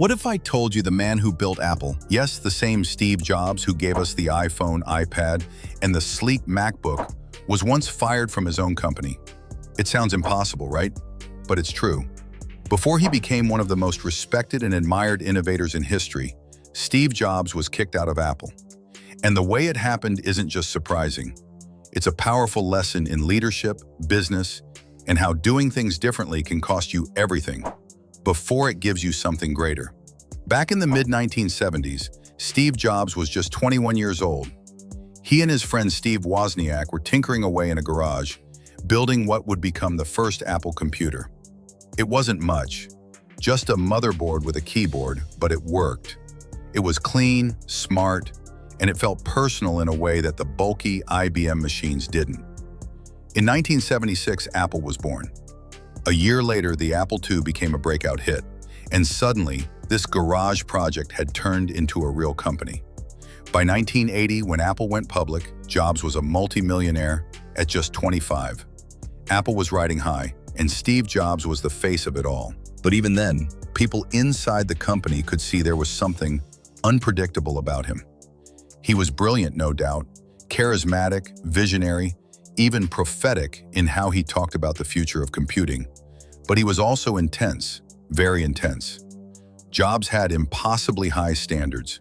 What if I told you the man who built Apple, yes, the same Steve Jobs who gave us the iPhone, iPad, and the sleek MacBook, was once fired from his own company? It sounds impossible, right? But it's true. Before he became one of the most respected and admired innovators in history, Steve Jobs was kicked out of Apple. And the way it happened isn't just surprising. It's a powerful lesson in leadership, business, and how doing things differently can cost you everything before it gives you something greater. Back in the mid-1970s, Steve Jobs was just 21 years old. He and his friend Steve Wozniak were tinkering away in a garage, building what would become the first Apple computer. It wasn't much, just a motherboard with a keyboard, but it worked. It was clean, smart, and it felt personal in a way that the bulky IBM machines didn't. In 1976, Apple was born. A year later, the Apple II became a breakout hit, and suddenly, this garage project had turned into a real company. By 1980, when Apple went public, Jobs was a multi-millionaire at just 25. Apple was riding high, and Steve Jobs was the face of it all. But even then, people inside the company could see there was something unpredictable about him. He was brilliant, no doubt, charismatic, visionary, even prophetic in how he talked about the future of computing. But he was also intense, very intense. Jobs had impossibly high standards.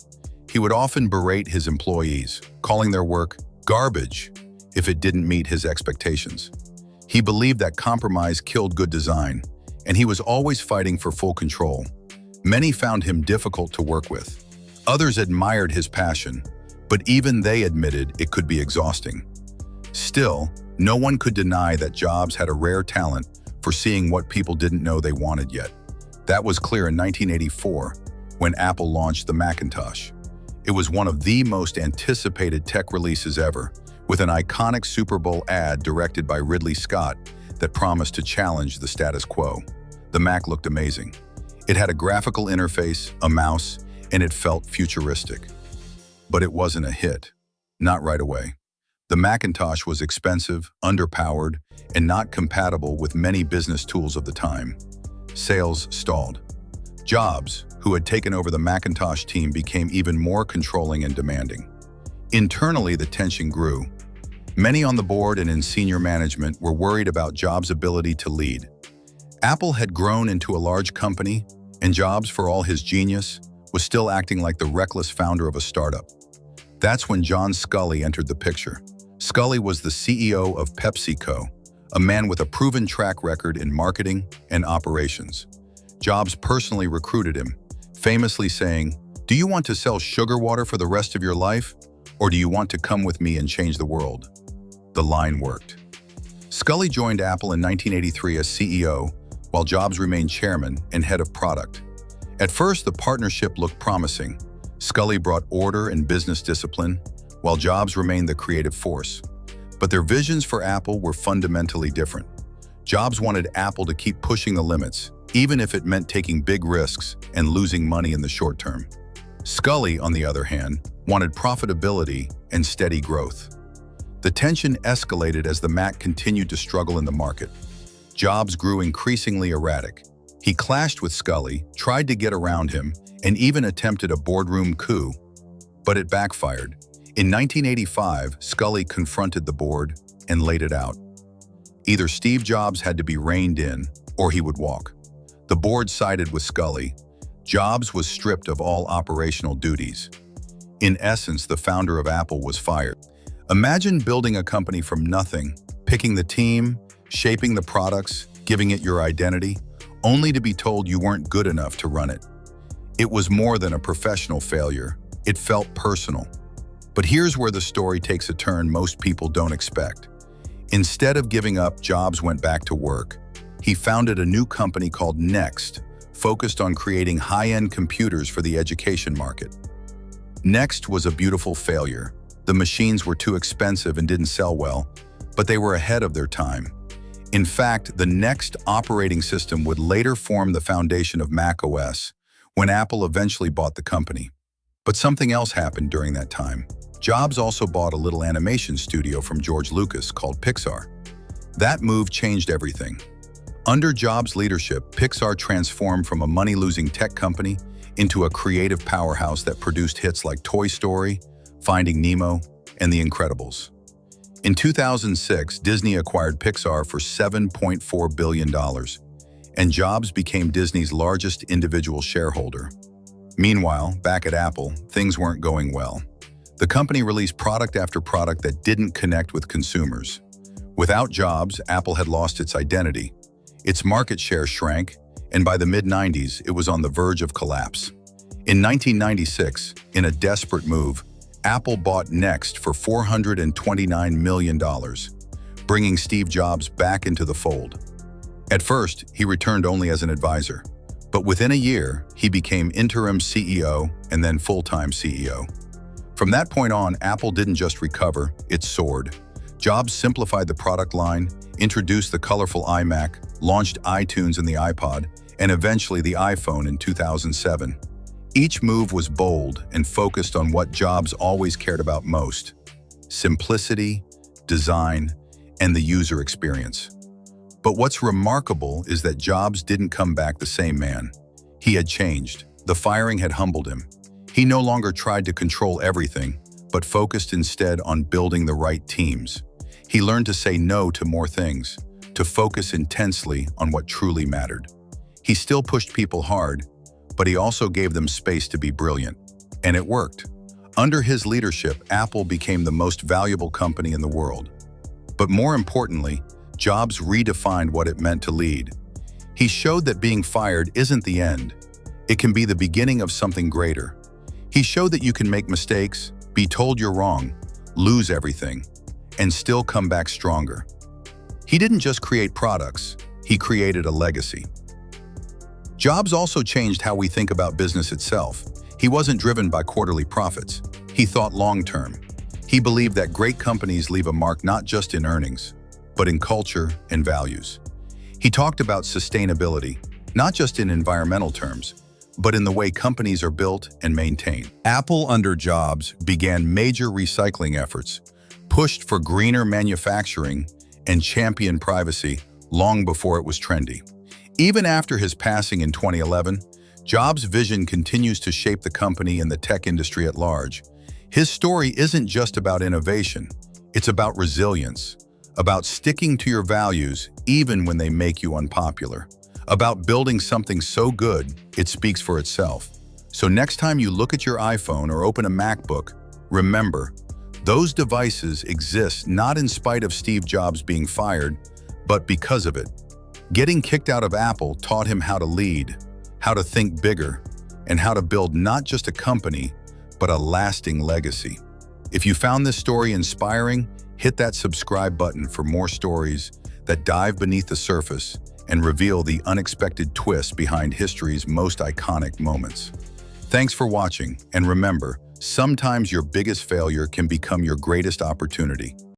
He would often berate his employees, calling their work garbage if it didn't meet his expectations. He believed that compromise killed good design, and he was always fighting for full control. Many found him difficult to work with. Others admired his passion, but even they admitted it could be exhausting. Still, no one could deny that Jobs had a rare talent for seeing what people didn't know they wanted yet. That was clear in 1984, when Apple launched the Macintosh. It was one of the most anticipated tech releases ever, with an iconic Super Bowl ad directed by Ridley Scott that promised to challenge the status quo. The Mac looked amazing. It had a graphical interface, a mouse, and it felt futuristic. But it wasn't a hit. Not right away. The Macintosh was expensive, underpowered, and not compatible with many business tools of the time. Sales stalled. Jobs, who had taken over the Macintosh team, became even more controlling and demanding. Internally, the tension grew. Many on the board and in senior management were worried about Jobs' ability to lead. Apple had grown into a large company, and Jobs, for all his genius, was still acting like the reckless founder of a startup. That's when John Sculley entered the picture. Sculley was the CEO of PepsiCo, a man with a proven track record in marketing and operations. Jobs personally recruited him, famously saying, "Do you want to sell sugar water for the rest of your life, or do you want to come with me and change the world?" The line worked. Sculley joined Apple in 1983 as CEO, while Jobs remained chairman and head of product. At first, the partnership looked promising. Sculley brought order and business discipline, while Jobs remained the creative force. But their visions for Apple were fundamentally different. Jobs wanted Apple to keep pushing the limits, even if it meant taking big risks and losing money in the short term. Sculley, on the other hand, wanted profitability and steady growth. The tension escalated as the Mac continued to struggle in the market. Jobs grew increasingly erratic. He clashed with Sculley, tried to get around him, and even attempted a boardroom coup, but it backfired. In 1985, Sculley confronted the board and laid it out. Either Steve Jobs had to be reined in, or he would walk. The board sided with Sculley. Jobs was stripped of all operational duties. In essence, the founder of Apple was fired. Imagine building a company from nothing, picking the team, shaping the products, giving it your identity, only to be told you weren't good enough to run it. It was more than a professional failure. It felt personal. But here's where the story takes a turn most people don't expect. Instead of giving up, Jobs went back to work. He founded a new company called Next, focused on creating high-end computers for the education market. Next was a beautiful failure. The machines were too expensive and didn't sell well, but they were ahead of their time. In fact, the Next operating system would later form the foundation of macOS when Apple eventually bought the company. But something else happened during that time. Jobs also bought a little animation studio from George Lucas called Pixar. That move changed everything. Under Jobs' leadership, Pixar transformed from a money-losing tech company into a creative powerhouse that produced hits like Toy Story, Finding Nemo, and The Incredibles. In 2006, Disney acquired Pixar for $7.4 billion, and Jobs became Disney's largest individual shareholder. Meanwhile, back at Apple, things weren't going well. The company released product after product that didn't connect with consumers. Without Jobs, Apple had lost its identity. Its market share shrank, and by the mid-90s, it was on the verge of collapse. In 1996, in a desperate move, Apple bought Next for $429 million, bringing Steve Jobs back into the fold. At first, he returned only as an advisor, but within a year, he became interim CEO and then full-time CEO. From that point on, Apple didn't just recover, it soared. Jobs simplified the product line, introduced the colorful iMac, launched iTunes and the iPod, and eventually the iPhone in 2007. Each move was bold and focused on what Jobs always cared about most: simplicity, design, and the user experience. But what's remarkable is that Jobs didn't come back the same man. He had changed. The firing had humbled him. He no longer tried to control everything, but focused instead on building the right teams. He learned to say no to more things, to focus intensely on what truly mattered. He still pushed people hard, but he also gave them space to be brilliant. And it worked. Under his leadership, Apple became the most valuable company in the world. But more importantly, Jobs redefined what it meant to lead. He showed that being fired isn't the end. It can be the beginning of something greater. He showed that you can make mistakes, be told you're wrong, lose everything, and still come back stronger. He didn't just create products, he created a legacy. Jobs also changed how we think about business itself. He wasn't driven by quarterly profits. He thought long-term. He believed that great companies leave a mark not just in earnings, but in culture and values. He talked about sustainability, not just in environmental terms, but in the way companies are built and maintained. Apple under Jobs began major recycling efforts, pushed for greener manufacturing, and championed privacy long before it was trendy. Even after his passing in 2011, Jobs' vision continues to shape the company and the tech industry at large. His story isn't just about innovation, it's about resilience, about sticking to your values even when they make you unpopular, about building something so good it speaks for itself. So next time you look at your iPhone or open a MacBook, remember, those devices exist not in spite of Steve Jobs being fired, but because of it. Getting kicked out of Apple taught him how to lead, how to think bigger, and how to build not just a company, but a lasting legacy. If you found this story inspiring, hit that subscribe button for more stories that dive beneath the surface and reveal the unexpected twist behind history's most iconic moments. Thanks for watching, and remember, sometimes your biggest failure can become your greatest opportunity.